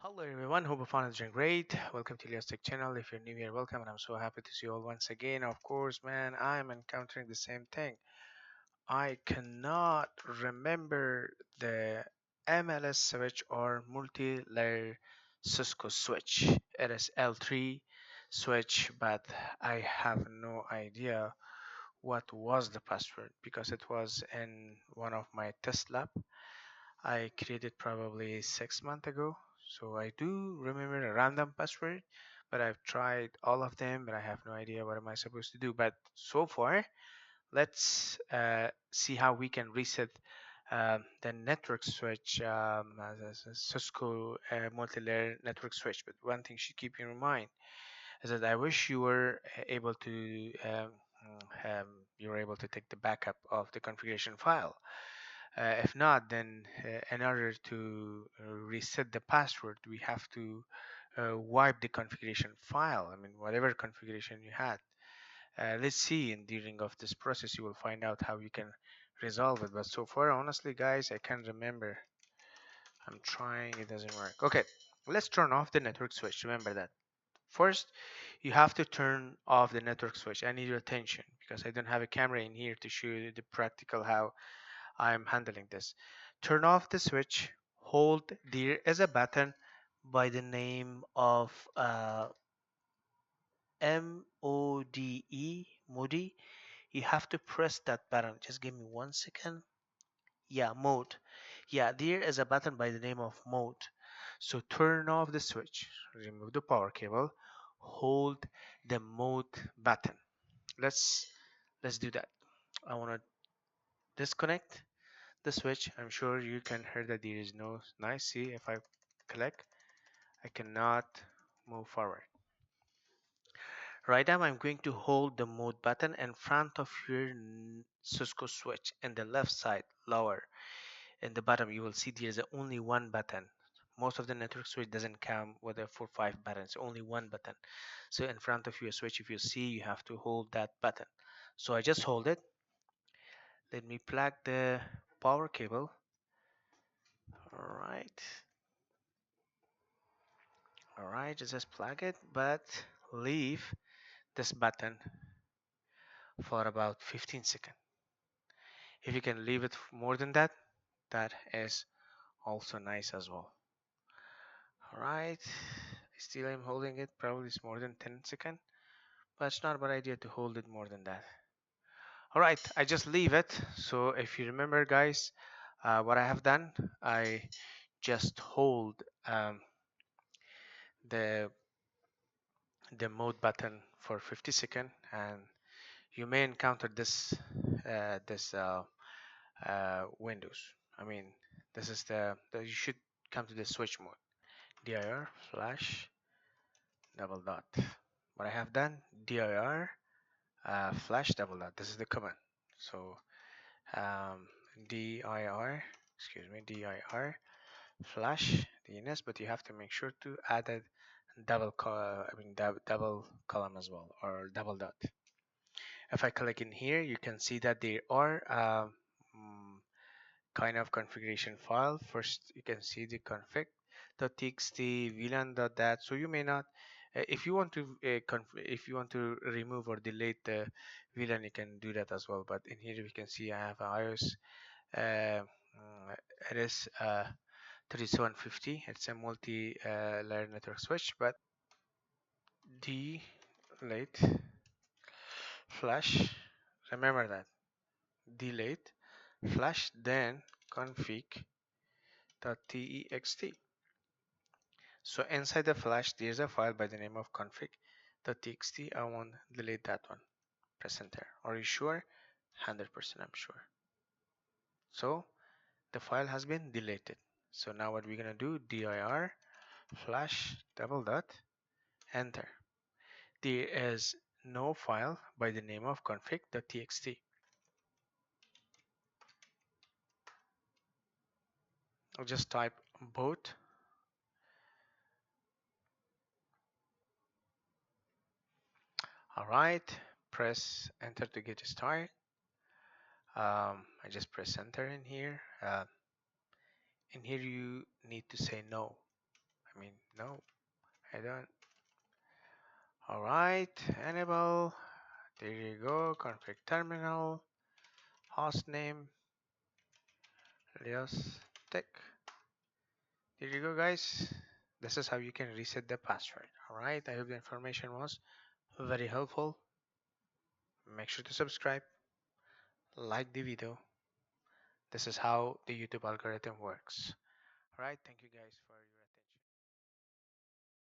Hello everyone, hope everyone is doing great. Welcome to Elyas Tech channel. If you're new here, welcome, and I'm so happy to see you all once again. Of course, man, I'm encountering the same thing. I cannot remember the MLS switch or multi-layer Cisco switch. It is L3 switch, but I have no idea what was the password because it was in one of my test lab I created probably 6 months ago. So I do remember a random password, but I've tried all of them, but I have no idea what am I supposed to do. But so far, let's see how we can reset the network switch as a Cisco multi-layer network switch. But one thing you should keep in mind is that I wish you were able to you were able to take the backup of the configuration file. If not, then in order to reset the password, we have to wipe the configuration file. I mean, whatever configuration you had. Let's see, and during of this process, you will find out how you can resolve it. But so far, honestly, guys, I can't remember. I'm trying, it doesn't work. Okay, let's turn off the network switch. Remember that. First, you have to turn off the network switch. I need your attention because I don't have a camera in here to show you the practical how I'm handling this. Turn off the switch. Hold there is a button by the name of Mode. You have to press that button. Just give me 1 second. Yeah, mode. Yeah, there is a button by the name of mode. So turn off the switch. Remove the power cable. Hold the mode button. Let's let's do that. I want to disconnect the switch. I'm sure you can hear that there is no nice. See, if I click, I cannot move forward. Right now, I'm going to hold the mode button in front of your Cisco switch in the left side, lower. In the bottom, you will see there's only one button. Most of the network switch doesn't come with a 4 5 buttons, only one button. So in front of your switch, if you see, you have to hold that button. So I just hold it. Let me plug the power cable. All right. Alright, just plug it, but leave this button for about 15 seconds. If you can leave it more than that, that is also nice as well. Alright, still I'm holding it, probably it's more than 10 seconds, but it's not a bad idea to hold it more than that. Alright, I just leave it. So if you remember guys, what I have done, I just hold the the mode button for 50 seconds, and you may encounter this windows. I mean, this is the you should come to the switch mode. dir flash double dot. What I have done, dir flash double dot. This is the command. So um, dir, excuse me, dir flash DNS, but you have to make sure to add a double column as well, or double dot. If I click in here, you can see that there are mm, kind of configuration file. First, you can see the config.txt, vlan.dat. So you may not, if you want to if you want to remove or delete the VLAN, you can do that as well. But in here we can see I have an iOS. It is 3750. It's a multi-layer network switch, but delete flash. Remember that delete flash then config.txt. So inside the flash there's a file by the name of config.txt. I want to delete that one. Press enter. Are you sure? 100% I'm sure. So the file has been deleted. So now what we're gonna do, dir flash double dot enter. There is no file by the name of config.txt. I'll just type boot. All right, press enter to get started. I just press enter in here. In here you need to say no. I mean, no, I don't. All right, enable. There you go. Config terminal. Host name. Elyas Tech. There you go, guys. This is how you can reset the password. All right. I hope the information was very helpful. Make sure to subscribe, like the video. This is how the YouTube algorithm works. All right. Thank you guys for